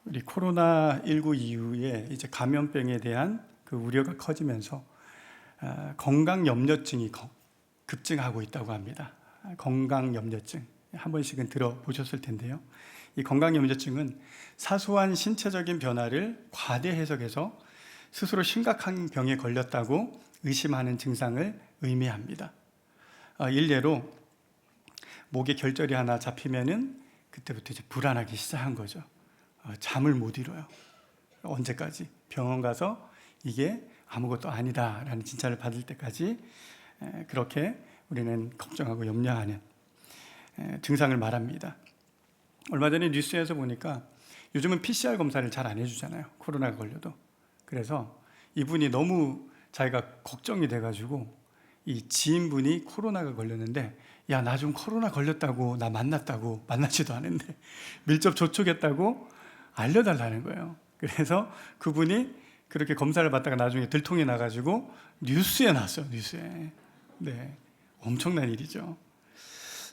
우리 코로나19 이후에 이제 감염병에 대한 그 우려가 커지면서 건강 염려증이 급증하고 있다고 합니다. 건강 염려증 한 번씩은 들어보셨을 텐데요. 이 건강 염려증은 사소한 신체적인 변화를 과대 해석해서 스스로 심각한 병에 걸렸다고 의심하는 증상을 의미합니다. 일례로 목에 결절이 하나 잡히면은 그때부터 이제 불안하기 시작한 거죠. 잠을 못 이뤄요. 언제까지? 병원 가서 이게 아무것도 아니다라는 진찰을 받을 때까지 그렇게 우리는 걱정하고 염려하는 증상을 말합니다. 얼마 전에 뉴스에서 보니까 요즘은 PCR 검사를 잘 안 해주잖아요. 코로나가 걸려도. 그래서 이분이 너무 자기가 걱정이 돼가지고 이 지인분이 코로나가 걸렸는데, 야, 나 좀 코로나 걸렸다고, 나 만났다고, 만나지도 않은데 밀접 접촉했다고 알려달라는 거예요. 그래서 그분이 그렇게 검사를 받다가 나중에 들통이 나가지고 뉴스에 나왔어요. 뉴스에. 네, 엄청난 일이죠.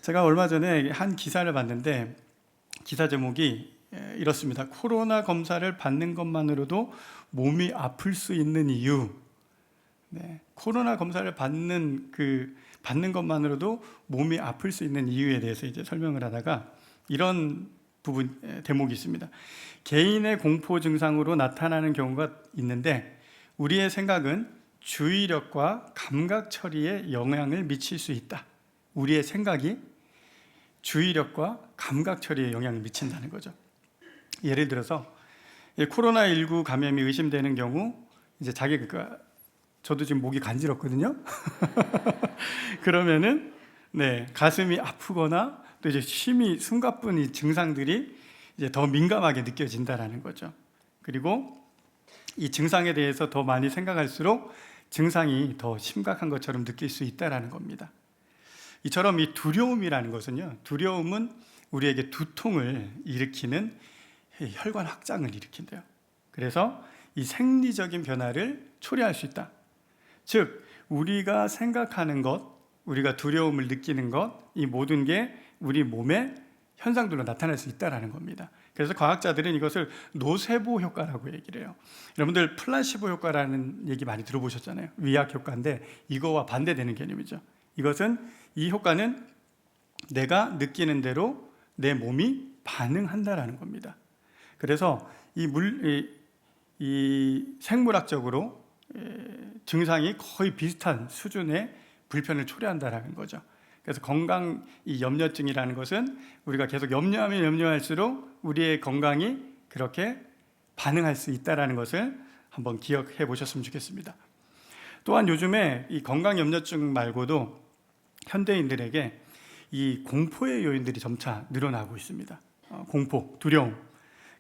제가 얼마 전에 한 기사를 봤는데 기사 제목이 이렇습니다. 코로나 검사를 받는 것만으로도 몸이 아플 수 있는 이유. 네, 코로나 검사를 받는 것만으로도 몸이 아플 수 있는 이유에 대해서 이제 설명을 하다가 이런 대목이 있습니다. 개인의 공포 증상으로 나타나는 경우가 있는데 우리의 생각은 주의력과 감각 처리에 영향을 미칠 수 있다. 우리의 생각이 주의력과 감각 처리에 영향을 미친다는 거죠. 예를 들어서 코로나19 감염이 의심되는 경우 이제 저도 지금 목이 간지럽거든요. 그러면은 가슴이 아프거나 또 이제 심히 숨가쁜 이 증상들이 이제 더 민감하게 느껴진다라는 거죠. 그리고 이 증상에 대해서 더 많이 생각할수록 증상이 더 심각한 것처럼 느낄 수 있다라는 겁니다. 이처럼 이 두려움이라는 것은요, 두려움은 우리에게 두통을 일으키는 혈관 확장을 일으킨대요. 그래서 이 생리적인 변화를 초래할 수 있다. 즉, 우리가 생각하는 것, 우리가 두려움을 느끼는 것, 이 모든 게 우리 몸의 현상들로 나타날 수 있다는 겁니다. 그래서 과학자들은 이것을 노세보 효과라고 얘기를 해요. 여러분들 플라시보 효과라는 얘기 많이 들어보셨잖아요. 위약 효과인데 이거와 반대되는 개념이죠. 이 효과는 내가 느끼는 대로 내 몸이 반응한다라는 겁니다. 그래서 이 생물학적으로 증상이 거의 비슷한 수준의 불편을 초래한다라는 거죠. 그래서 건강 이 염려증이라는 것은 우리가 계속 염려하면 염려할수록 우리의 건강이 그렇게 반응할 수 있다라는 것을 한번 기억해 보셨으면 좋겠습니다. 또한 요즘에 이 건강 염려증 말고도 현대인들에게 이 공포의 요인들이 점차 늘어나고 있습니다. 공포, 두려움.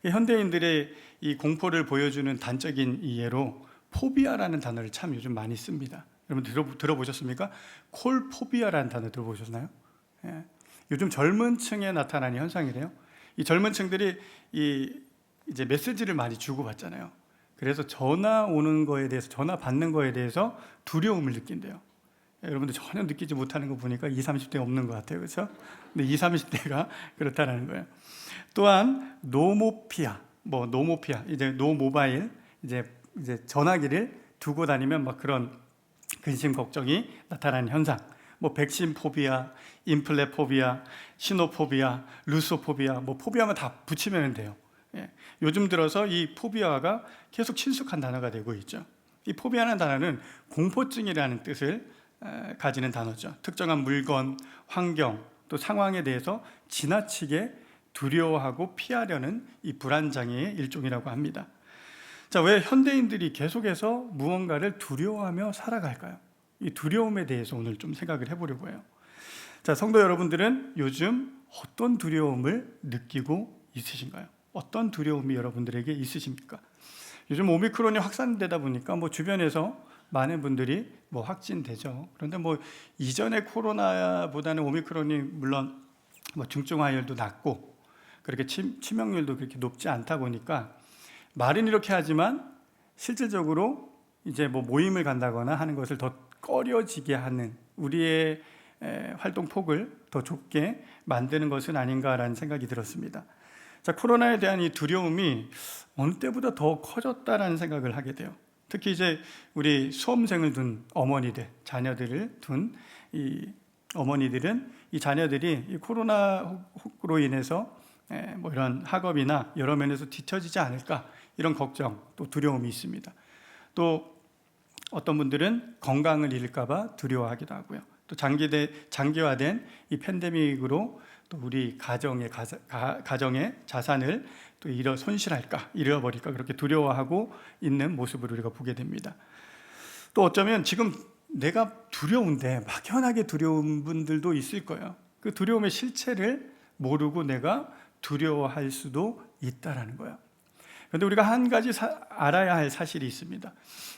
현대인들의 이 공포를 보여주는 단적인 예로 포비아라는 단어를 참 요즘 많이 씁니다. 여러분 들어보셨습니까? 콜포비아라는 단어 들어보셨나요? 예. 요즘 젊은 층에 나타나는 현상이래요. 이 젊은 층들이 이제 메시지를 많이 주고받잖아요. 그래서 전화 오는 거에 대해서, 전화 받는 거에 대해서 두려움을 느낀대요. 여러분들 전혀 느끼지 못하는 거 보니까 20, 30대가 없는 것 같아요. 그렇죠? 근데 20, 30대가 그렇다는 거예요. 또한 노모피아, 이제 노모바일, 이제 전화기를 두고 다니면 막 그런 근심 걱정이 나타나는 현상. 백신 포비아, 인플레 포비아, 시노포비아, 루소포비아, 포비아만 다 붙이면 돼요. 예. 요즘 들어서 이 포비아가 계속 친숙한 단어가 되고 있죠. 이 포비아라는 단어는 공포증이라는 뜻을 가지는 단어죠. 특정한 물건, 환경, 또 상황에 대해서 지나치게 두려워하고 피하려는 이 불안장애의 일종이라고 합니다. 자, 왜 현대인들이 계속해서 무언가를 두려워하며 살아갈까요? 이 두려움에 대해서 오늘 좀 생각을 해보려고 해요. 자, 성도 여러분들은 요즘 어떤 두려움을 느끼고 있으신가요? 어떤 두려움이 여러분들에게 있으십니까? 요즘 오미크론이 확산되다 보니까 주변에서 많은 분들이 확진되죠. 그런데 이전의 코로나보다는 오미크론이 물론 중증화율도 낮고 그렇게 치명률도 그렇게 높지 않다 보니까 말은 이렇게 하지만 실질적으로 이제 모임을 간다거나 하는 것을 더 꺼려지게 하는 우리의 활동 폭을 더 좁게 만드는 것은 아닌가라는 생각이 들었습니다. 자, 코로나에 대한 이 두려움이 어느 때보다 더 커졌다라는 생각을 하게 돼요. 특히 이제 우리 수험생을 둔 어머니들, 자녀들을 둔 이 어머니들은 이 자녀들이 이 코로나로 인해서 뭐 이런 학업이나 여러 면에서 뒤처지지 않을까, 이런 걱정 또 두려움이 있습니다. 또 어떤 분들은 건강을 잃을까봐 두려워하기도 하고요. 또 장기화된 이 팬데믹으로 또 우리 가정의 자산을 또 손실할까, 잃어버릴까, 그렇게 두려워하고 있는 모습을 우리가 보게 됩니다. 또 어쩌면 지금 내가 두려운데 막연하게 두려운 분들도 있을 거예요. 그 두려움의 실체를 모르고 내가 두려워할 수도 있다라는 거예요. 그런데 우리가 한 가지 알아야 할 사실이 있습니다.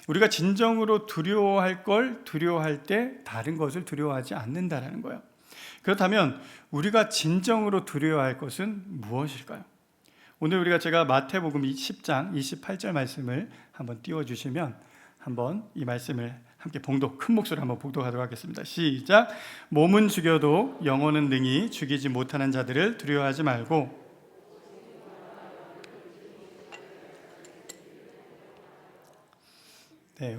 우리가 진정으로 두려워할 걸 두려워할 때 다른 것을 두려워하지 않는다라는 거예요. 그렇다면 우리가 진정으로 두려워할 것은 무엇일까요? 오늘 제가 마태복음 10장 28절 말씀을 한번 띄워주시면 한번 이 말씀을 함께 큰 목소리로 한번 봉독하도록 하겠습니다. 시작. 몸은 죽여도 영혼은 능히 죽이지 못하는 자들을 두려워하지 말고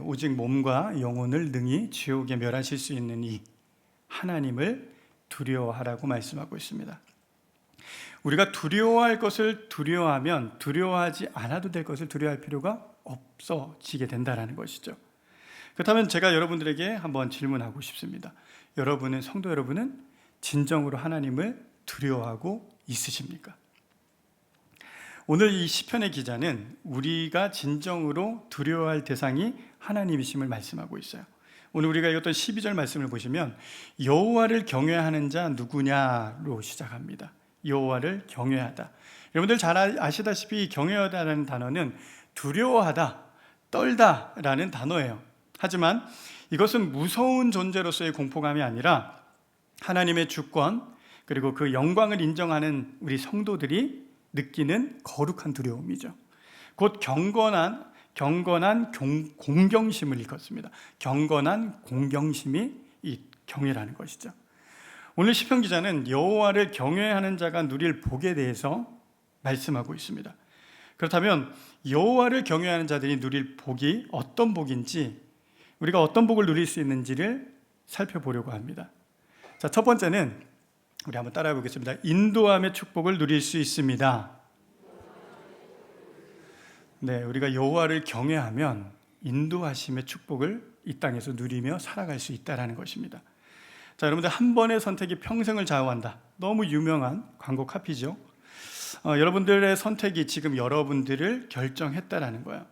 오직 몸과 영혼을 능히 지옥에 멸하실 수 있는 이 하나님을 두려워하라고 말씀하고 있습니다. 우리가 두려워할 것을 두려워하면 두려워하지 않아도 될 것을 두려워할 필요가 없어지게 된다는 것이죠. 그렇다면 제가 여러분들에게 한번 질문하고 싶습니다. 성도 여러분은 진정으로 하나님을 두려워하고 있으십니까? 오늘 이 시편의 기자는 우리가 진정으로 두려워할 대상이 하나님이심을 말씀하고 있어요. 오늘 우리가 읽었던 12절 말씀을 보시면 여호와를 경외하는 자 누구냐로 시작합니다. 여호와를 경외하다. 여러분들 잘 아시다시피 경외하다라는 단어는 두려워하다, 떨다라는 단어예요. 하지만 이것은 무서운 존재로서의 공포감이 아니라 하나님의 주권 그리고 그 영광을 인정하는 우리 성도들이 느끼는 거룩한 두려움이죠. 곧 경건한 공경심을 일컫습니다. 경건한 공경심이 이 경외라는 것이죠. 오늘 시편 기자는 여호와를 경외하는 자가 누릴 복에 대해서 말씀하고 있습니다. 그렇다면 여호와를 경외하는 자들이 누릴 복이 어떤 복인지, 우리가 어떤 복을 누릴 수 있는지를 살펴보려고 합니다. 자, 첫 번째는 우리 한번 따라해 보겠습니다. 인도함의 축복을 누릴 수 있습니다. 우리가 여호와를 경외하면 인도하심의 축복을 이 땅에서 누리며 살아갈 수 있다는 것입니다. 자, 여러분들 한 번의 선택이 평생을 좌우한다. 너무 유명한 광고 카피죠. 여러분들의 선택이 지금 여러분들을 결정했다라는 거예요.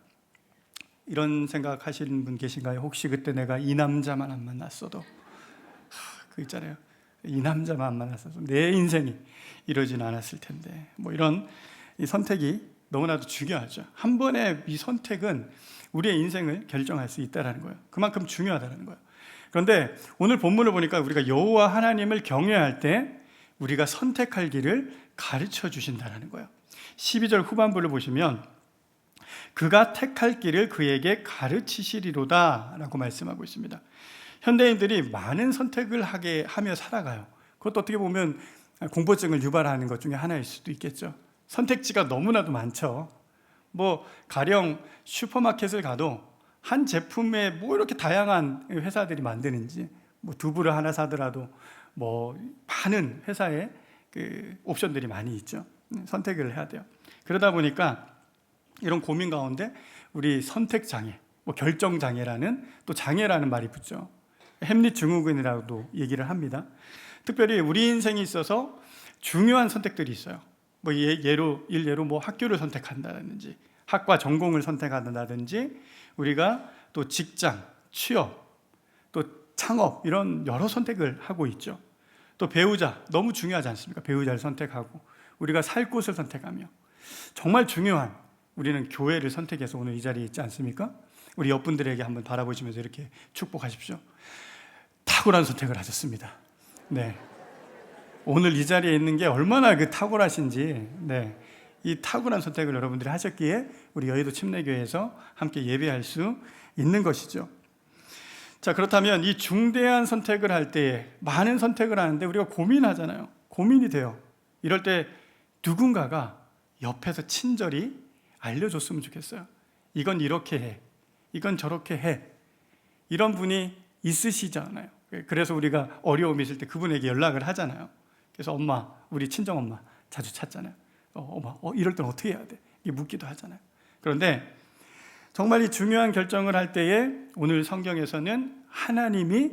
이런 생각하시는 분 계신가요? 혹시 그때 내가 이 남자만 안 만났어도, 그 있잖아요. 이 남자만 안 만났어도 내 인생이 이러진 않았을 텐데. 뭐 이런 이 선택이 너무나도 중요하죠. 한 번의 이 선택은 우리의 인생을 결정할 수 있다는 거예요. 그만큼 중요하다는 거예요. 그런데 오늘 본문을 보니까 우리가 여호와 하나님을 경외할 때 우리가 선택할 길을 가르쳐 주신다는 거예요. 12절 후반부를 보시면 그가 택할 길을 그에게 가르치시리로다 라고 말씀하고 있습니다. 현대인들이 많은 선택을 하며 살아가요. 그것도 어떻게 보면 공포증을 유발하는 것 중에 하나일 수도 있겠죠. 선택지가 너무나도 많죠. 가령 슈퍼마켓을 가도 한 제품에 이렇게 다양한 회사들이 만드는지, 두부를 하나 사더라도 많은 회사의 그 옵션들이 많이 있죠. 선택을 해야 돼요. 그러다 보니까 이런 고민 가운데 우리 선택장애, 결정장애라는 또 장애라는 말이 붙죠. 햄릿 증후군이라고도 얘기를 합니다. 특별히 우리 인생에 있어서 중요한 선택들이 있어요. 예로 학교를 선택한다든지 학과 전공을 선택한다든지 우리가 또 직장, 취업, 또 창업 이런 여러 선택을 하고 있죠. 또 배우자, 너무 중요하지 않습니까? 배우자를 선택하고 우리가 살 곳을 선택하며 정말 중요한 우리는 교회를 선택해서 오늘 이 자리에 있지 않습니까? 우리 옆분들에게 한번 바라보시면서 이렇게 축복하십시오. 탁월한 선택을 하셨습니다. 오늘 이 자리에 있는 게 얼마나 탁월하신지, 이 탁월한 선택을 여러분들이 하셨기에 우리 여의도 침례교회에서 함께 예배할 수 있는 것이죠. 자, 그렇다면 이 중대한 선택을 할 때 많은 선택을 하는데 우리가 고민하잖아요. 고민이 돼요. 이럴 때 누군가가 옆에서 친절히 알려줬으면 좋겠어요. 이건 이렇게 해, 이건 저렇게 해. 이런 분이 있으시잖아요. 그래서 우리가 어려움이 있을 때 그분에게 연락을 하잖아요. 그래서 엄마, 우리 친정엄마 자주 찾잖아요. 엄마, 이럴 땐 어떻게 해야 돼? 이게 묻기도 하잖아요. 그런데 정말 이 중요한 결정을 할 때에 오늘 성경에서는 하나님이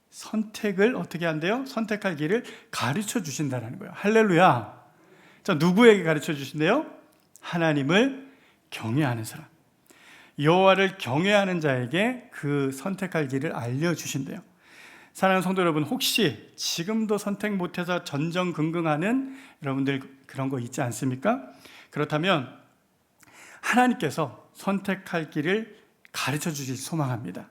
선택을 어떻게 한대요? 선택할 길을 가르쳐 주신다는 거예요. 할렐루야. 자, 누구에게 가르쳐 주신대요? 하나님을 경외하는 사람. 여호와를 경외하는 자에게 그 선택할 길을 알려주신대요. 사랑하는 성도 여러분, 혹시 지금도 선택 못해서 전전긍긍하는 여러분들 그런 거 있지 않습니까? 그렇다면 하나님께서 선택할 길을 가르쳐 주실 소망합니다.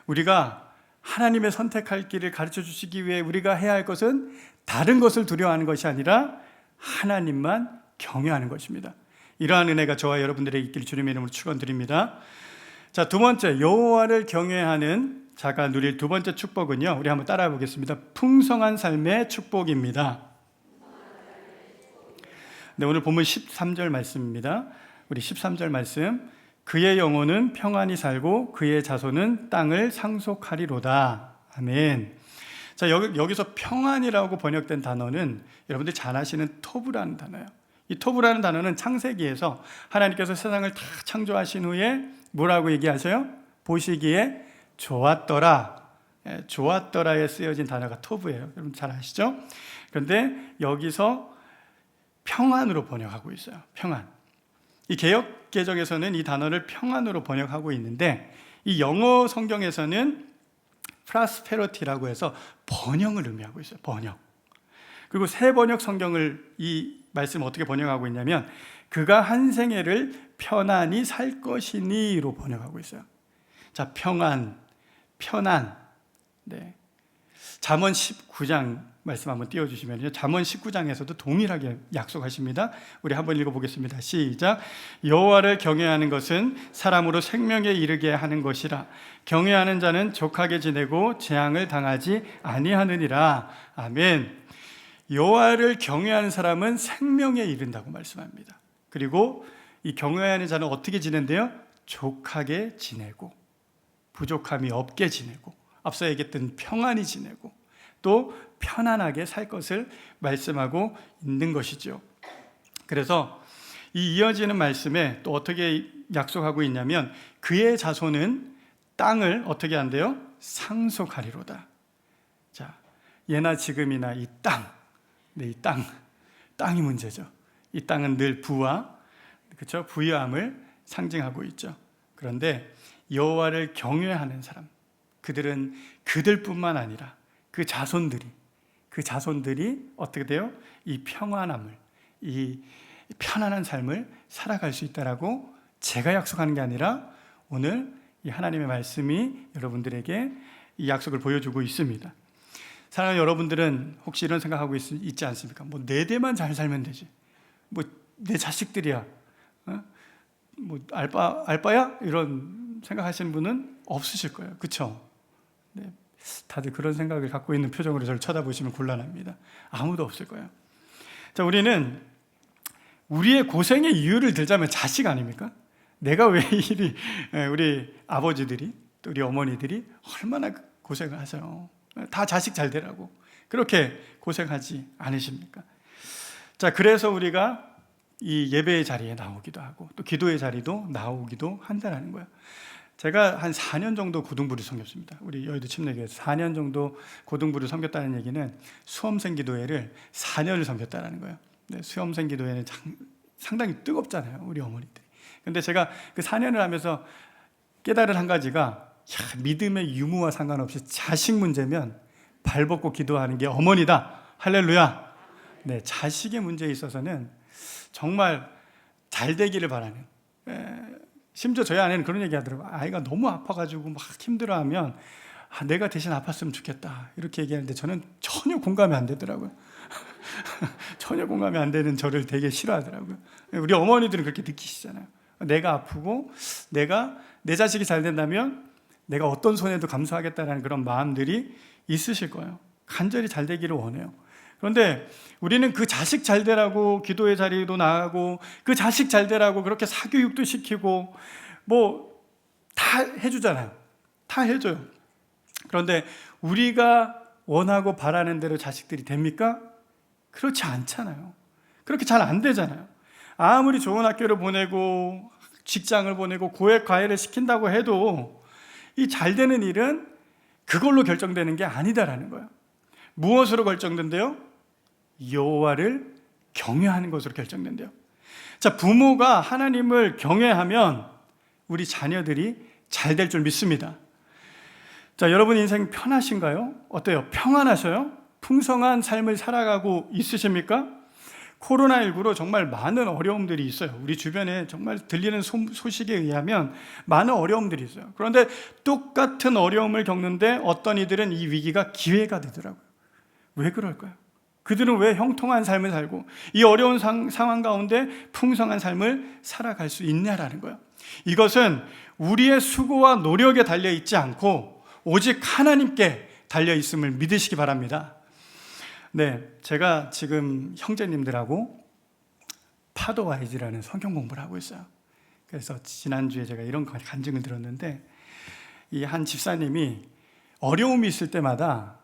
우리가 하나님의 선택할 길을 가르쳐 주시기 위해 우리가 해야 할 것은 다른 것을 두려워하는 것이 아니라 하나님만 경외하는 것입니다. 이러한 은혜가 저와 여러분들에게 있기를 주님의 이름으로 축원드립니다. 자, 두 번째, 여호와를 경외하는 자가 누릴 두 번째 축복은요, 우리 한번 따라해 보겠습니다. 풍성한 삶의 축복입니다. 네, 오늘 본문 13절 말씀입니다. 우리 13절 말씀. 그의 영혼은 평안히 살고 그의 자손은 땅을 상속하리로다. 아멘. 자, 여기서 평안이라고 번역된 단어는 여러분들이 잘 아시는 토브라는 단어예요. 이 토브라는 단어는 창세기에서 하나님께서 세상을 다 창조하신 후에 뭐라고 얘기하셔요? 보시기에 좋았더라. 좋았더라에 쓰여진 단어가 토브예요. 여러분 잘 아시죠? 그런데 여기서 평안으로 번역하고 있어요. 평안. 이 개역 개정에서는 이 단어를 평안으로 번역하고 있는데 이 영어 성경에서는 프라스페러티라고 해서 번영을 의미하고 있어요. 번영. 그리고 새 번역 성경을 이 말씀 어떻게 번역하고 있냐면 그가 한 생애를 편안히 살 것이니로 번역하고 있어요. 자, 평안, 편안. 네. 잠언 19장 말씀 한번 띄워주시면요. 잠언 19장에서도 동일하게 약속하십니다. 우리 한번 읽어보겠습니다. 시작. 여호와를 경외하는 것은 사람으로 생명에 이르게 하는 것이라. 경외하는 자는 족하게 지내고 재앙을 당하지 아니하느니라. 아멘. 여호와를 경외하는 사람은 생명에 이른다고 말씀합니다. 그리고 이 경외하는 자는 어떻게 지낸대요? 족하게 지내고 부족함이 없게 지내고 앞서 얘기했던 평안히 지내고 또 편안하게 살 것을 말씀하고 있는 것이죠. 그래서 이 이어지는 말씀에 또 어떻게 약속하고 있냐면 그의 자손은 땅을 어떻게 한대요? 상속하리로다. 자, 예나 지금이나 이 땅, 이 땅이 문제죠. 이 땅은 늘 부와 그렇죠? 부유함을 상징하고 있죠. 그런데 여호와를 경외하는 사람, 그들은 그들뿐만 아니라 그 자손들이 어떻게 돼요? 이 평안함을, 이 편안한 삶을 살아갈 수 있다라고 제가 약속하는 게 아니라 오늘 이 하나님의 말씀이 여러분들에게 이 약속을 보여주고 있습니다. 사랑하는 여러분들은 혹시 이런 생각하고 있지 않습니까? 뭐 내 대만 잘 살면 되지. 뭐 내 자식들이야. 뭐 알바야? 이런 생각하시는 분은 없으실 거예요. 그렇죠? 네. 다들 그런 생각을 갖고 있는 표정으로 저를 쳐다보시면 곤란합니다. 아무도 없을 거예요. 자, 우리는 우리의 고생의 이유를 들자면 자식 아닙니까? 내가 왜 이리 우리 아버지들이 또 우리 어머니들이 얼마나 고생을 하세요. 다 자식 잘 되라고 그렇게 고생하지 않으십니까? 자, 그래서 우리가 이 예배의 자리에 나오기도 하고 또 기도의 자리도 나오기도 한다는 거예요. 제가 한 4년 정도 고등부를 섬겼습니다. 우리 여의도 침례교회에서 4년 정도 고등부를 섬겼다는 얘기는 수험생 기도회를 4년을 섬겼다는 거예요. 네, 수험생 기도회는 상당히 뜨겁잖아요, 우리 어머니들이. 근데 제가 그 4년을 하면서 깨달은 한 가지가 믿음의 유무와 상관없이 자식 문제면 발벗고 기도하는 게 어머니다. 할렐루야. 네, 자식의 문제에 있어서는 정말 잘 되기를 바라는. 심지어 저희 아내는 그런 얘기 하더라고요. 아이가 너무 아파가지고 막 힘들어하면 내가 대신 아팠으면 좋겠다 이렇게 얘기하는데 저는 전혀 공감이 안 되더라고요. 전혀 공감이 안 되는 저를 되게 싫어하더라고요. 우리 어머니들은 그렇게 느끼시잖아요. 내가 아프고 내 자식이 잘 된다면 내가 어떤 손해도 감수하겠다는 그런 마음들이 있으실 거예요. 간절히 잘 되기를 원해요. 그런데 우리는 그 자식 잘 되라고 기도의 자리도 나가고 그 자식 잘 되라고 그렇게 사교육도 시키고 뭐 다 해주잖아요. 다 해줘요. 그런데 우리가 원하고 바라는 대로 자식들이 됩니까? 그렇지 않잖아요. 그렇게 잘 안 되잖아요. 아무리 좋은 학교를 보내고 직장을 보내고 고액 과외를 시킨다고 해도 이 잘 되는 일은 그걸로 결정되는 게 아니다라는 거예요. 무엇으로 결정된대요? 여호와를 경외하는 것으로 결정된대요. 자, 부모가 하나님을 경외하면 우리 자녀들이 잘 될 줄 믿습니다. 자, 여러분 인생 편하신가요? 어때요? 평안하셔요? 풍성한 삶을 살아가고 있으십니까? 코로나19로 정말 많은 어려움들이 있어요. 우리 주변에 정말 들리는 소식에 의하면 많은 어려움들이 있어요. 그런데 똑같은 어려움을 겪는데 어떤 이들은 이 위기가 기회가 되더라고요. 왜 그럴까요? 그들은 왜 형통한 삶을 살고 이 어려운 상황 가운데 풍성한 삶을 살아갈 수 있냐라는 거예요. 이것은 우리의 수고와 노력에 달려 있지 않고 오직 하나님께 달려 있음을 믿으시기 바랍니다. 네, 제가 지금 형제님들하고 파도와이즈라는 성경 공부를 하고 있어요. 그래서 지난주에 제가 이런 간증을 들었는데 이 한 집사님이 어려움이 있을 때마다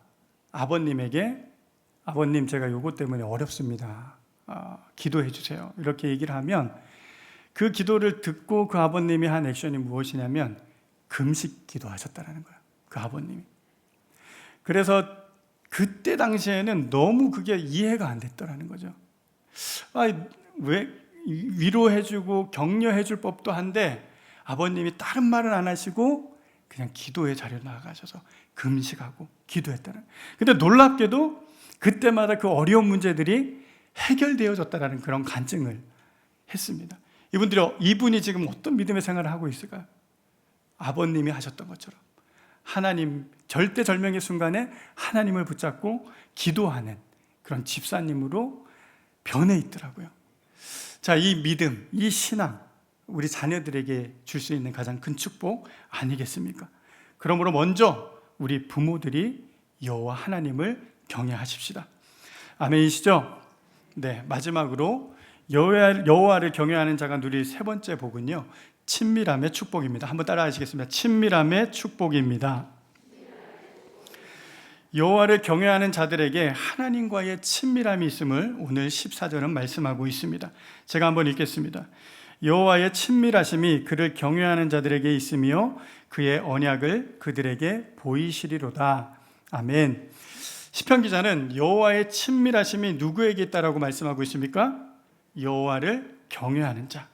아버님에게 아버님 제가 요것 때문에 어렵습니다. 기도해 주세요. 이렇게 얘기를 하면 그 기도를 듣고 그 아버님이 한 액션이 무엇이냐면 금식 기도하셨다는 거예요. 그 아버님이. 그래서 그때 당시에는 너무 그게 이해가 안 됐더라는 거죠. 왜 위로해주고 격려해줄 법도 한데 아버님이 다른 말은 안 하시고 그냥 기도의 자리로 나가셔서 금식하고 기도했다는. 근데 놀랍게도 그때마다 그 어려운 문제들이 해결되어졌다라는 그런 간증을 했습니다. 이분이 지금 어떤 믿음의 생활을 하고 있을까요? 아버님이 하셨던 것처럼 하나님 절대절명의 순간에 하나님을 붙잡고 기도하는 그런 집사님으로 변해 있더라고요. 자, 이 믿음, 이 신앙 우리 자녀들에게 줄 수 있는 가장 큰 축복 아니겠습니까? 그러므로 먼저 우리 부모들이 여호와 하나님을 경외하십시다. 아멘이시죠? 네, 마지막으로 여호와를 경외하는 자가 누릴 세 번째 복은요, 친밀함의 축복입니다. 한번 따라 하시겠습니다. 친밀함의 축복입니다. 여호와를 경외하는 자들에게 하나님과의 친밀함이 있음을 오늘 14절은 말씀하고 있습니다. 제가 한번 읽겠습니다. 여호와의 친밀하심이 그를 경외하는 자들에게 있으며 그의 언약을 그들에게 보이시리로다. 아멘. 시편 기자는 여호와의 친밀하심이 누구에게 있다라고 말씀하고 있습니까? 여호와를 경외하는 자.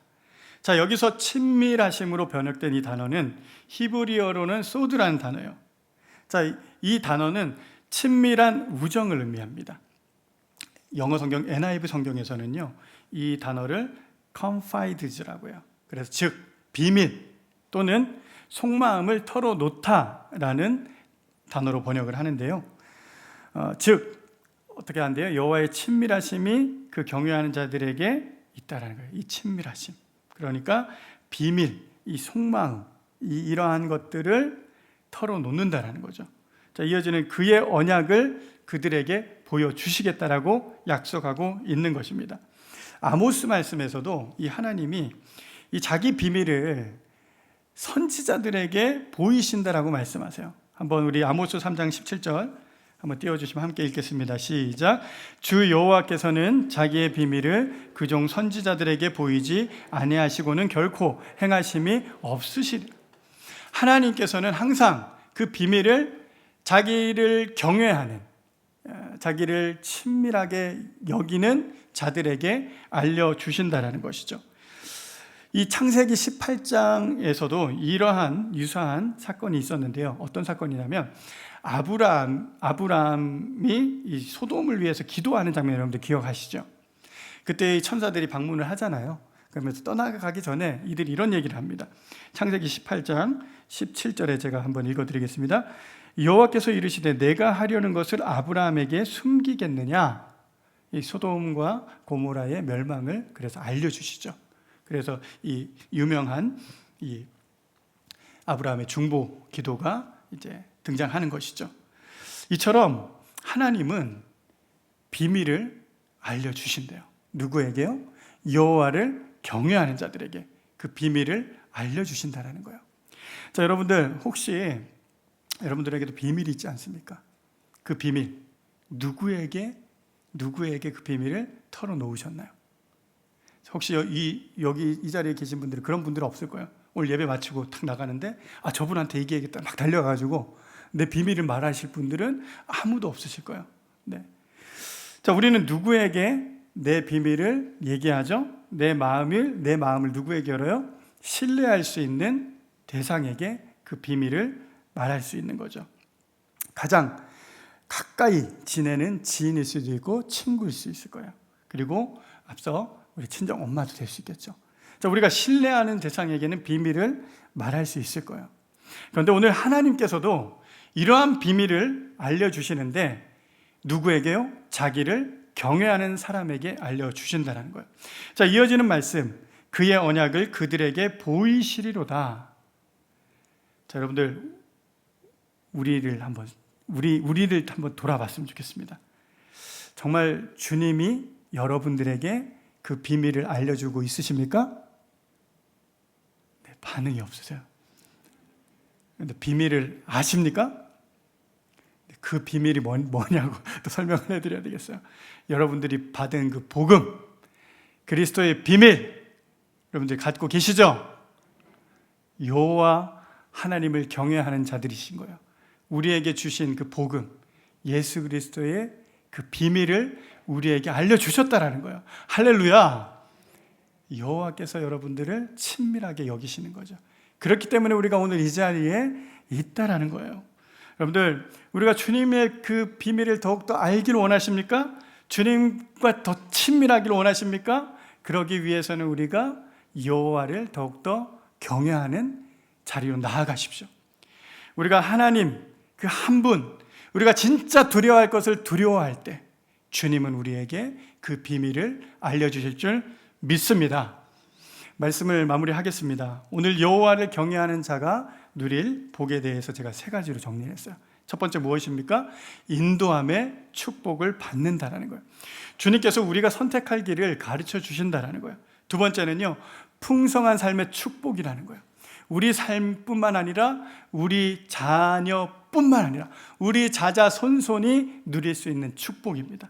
자, 여기서 친밀하심으로 번역된 이 단어는 히브리어로는 소드라는 단어예요. 자, 이 단어는 친밀한 우정을 의미합니다. 영어 성경 NIV 성경에서는요, 이 단어를 confides라고 해요. 그래서 즉 비밀 또는 속마음을 털어놓다라는 단어로 번역을 하는데요. 즉 어떻게 한대요? 여호와의 친밀하심이 그 경외하는 자들에게 있다라는 거예요. 이 친밀하심. 그러니까 비밀, 이 속마음, 이러한 것들을 털어놓는다라는 거죠. 자, 이어지는 그의 언약을 그들에게 보여주시겠다라고 약속하고 있는 것입니다. 아모스 말씀에서도 이 하나님이 이 자기 비밀을 선지자들에게 보이신다라고 말씀하세요. 한번 우리 아모스 3장 17절 한번 띄워주시면 함께 읽겠습니다. 시작. 주 여호와께서는 자기의 비밀을 그종 선지자들에게 보이지 아니하시고는 결코 행하심이 없으시리라. 하나님께서는 항상 그 비밀을 자기를 경외하는, 자기를 친밀하게 여기는 자들에게 알려주신다라는 것이죠. 이 창세기 18장에서도 이러한 유사한 사건이 있었는데요. 어떤 사건이냐면 아브라함이 이 소돔을 위해서 기도하는 장면, 여러분들 기억하시죠? 그때 이 천사들이 방문을 하잖아요. 그러면서 떠나가기 전에 이들이 이런 얘기를 합니다. 창세기 18장 17절에 제가 한번 읽어드리겠습니다. 여호와께서 이르시되 내가 하려는 것을 아브라함에게 숨기겠느냐? 이 소돔과 고모라의 멸망을 그래서 알려주시죠. 그래서 이 유명한 이 아브라함의 중보 기도가 이제 등장하는 것이죠. 이처럼 하나님은 비밀을 알려주신대요. 누구에게요? 여호와를 경외하는 자들에게 그 비밀을 알려주신다라는 거예요. 자, 여러분들 혹시 여러분들에게도 비밀이 있지 않습니까? 그 비밀 누구에게 그 비밀을 털어놓으셨나요? 혹시 여기 이 자리에 계신 분들은 그런 분들은 없을 거예요. 오늘 예배 마치고 탁 나가는데 저분한테 얘기하겠다 막 달려가지고 내 비밀을 말하실 분들은 아무도 없으실 거예요. 네. 자, 우리는 누구에게 내 비밀을 얘기하죠? 내 마음을 누구에게 열어요? 신뢰할 수 있는 대상에게 그 비밀을 말할 수 있는 거죠. 가장 가까이 지내는 지인일 수도 있고 친구일 수 있을 거예요. 그리고 앞서 우리 친정 엄마도 될 수 있겠죠. 자, 우리가 신뢰하는 대상에게는 비밀을 말할 수 있을 거예요. 그런데 오늘 하나님께서도 이러한 비밀을 알려주시는데 누구에게요? 자기를 경외하는 사람에게 알려주신다는 거예요. 자, 이어지는 말씀, 그의 언약을 그들에게 보이시리로다. 자, 여러분들 우리를 한번 돌아봤으면 좋겠습니다. 정말 주님이 여러분들에게 그 비밀을 알려주고 있으십니까? 네, 반응이 없으세요. 그런데 비밀을 아십니까? 그 비밀이 뭐냐고 또 설명을 해드려야 되겠어요. 여러분들이 받은 그 복음, 그리스도의 비밀, 여러분들이 갖고 계시죠? 여호와 하나님을 경외하는 자들이신 거예요. 우리에게 주신 그 복음, 예수 그리스도의 그 비밀을 우리에게 알려주셨다라는 거예요. 할렐루야! 여호와께서 여러분들을 친밀하게 여기시는 거죠. 그렇기 때문에 우리가 오늘 이 자리에 있다라는 거예요. 여러분들, 우리가 주님의 그 비밀을 더욱더 알기를 원하십니까? 주님과 더 친밀하기를 원하십니까? 그러기 위해서는 우리가 여호와를 더욱더 경외하는 자리로 나아가십시오. 우리가 하나님 그 한 분, 우리가 진짜 두려워할 것을 두려워할 때 주님은 우리에게 그 비밀을 알려주실 줄 믿습니다. 말씀을 마무리하겠습니다. 오늘 여호와를 경외하는 자가 누릴 복에 대해서 제가 3가지로 정리했어요. 첫 번째 무엇입니까? 인도함의 축복을 받는다라는 거예요. 주님께서 우리가 선택할 길을 가르쳐 주신다라는 거예요. 두 번째는요, 풍성한 삶의 축복이라는 거예요. 우리 삶뿐만 아니라 우리 자녀뿐만 아니라 우리 자자손손이 누릴 수 있는 축복입니다.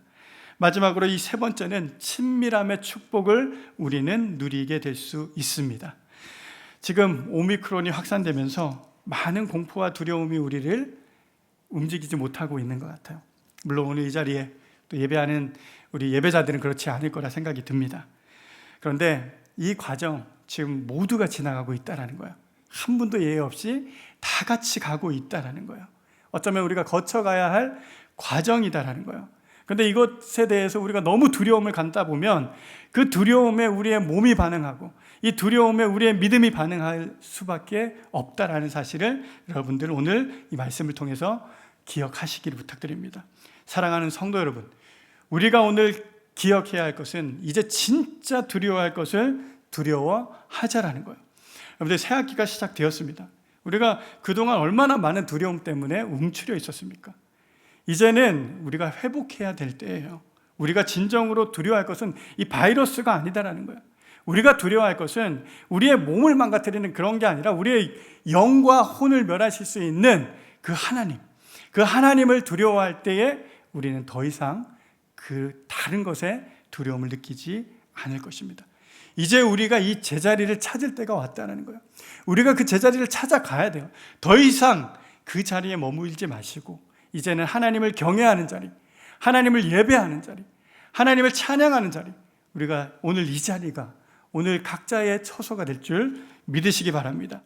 마지막으로 이 3번째는 친밀함의 축복을 우리는 누리게 될 수 있습니다. 지금 오미크론이 확산되면서 많은 공포와 두려움이 우리를 움직이지 못하고 있는 것 같아요. 물론 오늘 이 자리에 또 예배하는 우리 예배자들은 그렇지 않을 거라 생각이 듭니다. 그런데 이 과정 지금 모두가 지나가고 있다는 거예요. 한 분도 예외 없이 다 같이 가고 있다는 거예요. 어쩌면 우리가 거쳐가야 할 과정이다라는 거예요. 그런데 이것에 대해서 우리가 너무 두려움을 갖다 보면 그 두려움에 우리의 몸이 반응하고 이 두려움에 우리의 믿음이 반응할 수밖에 없다라는 사실을 여러분들 오늘 이 말씀을 통해서 기억하시기를 부탁드립니다. 사랑하는 성도 여러분, 우리가 오늘 기억해야 할 것은 이제 진짜 두려워할 것을 두려워하자라는 거예요. 여러분들, 새 학기가 시작되었습니다. 우리가 그동안 얼마나 많은 두려움 때문에 움츠려 있었습니까? 이제는 우리가 회복해야 될 때예요. 우리가 진정으로 두려워할 것은 이 바이러스가 아니다라는 거예요. 우리가 두려워할 것은 우리의 몸을 망가뜨리는 그런 게 아니라 우리의 영과 혼을 멸하실 수 있는 그 하나님을 두려워할 때에 우리는 더 이상 그 다른 것에 두려움을 느끼지 않을 것입니다. 이제 우리가 이 제자리를 찾을 때가 왔다는 거예요. 우리가 그 제자리를 찾아가야 돼요. 더 이상 그 자리에 머물지 마시고 이제는 하나님을 경외하는 자리, 하나님을 예배하는 자리, 하나님을 찬양하는 자리, 우리가 오늘 이 자리가 오늘 각자의 처소가 될 줄 믿으시기 바랍니다.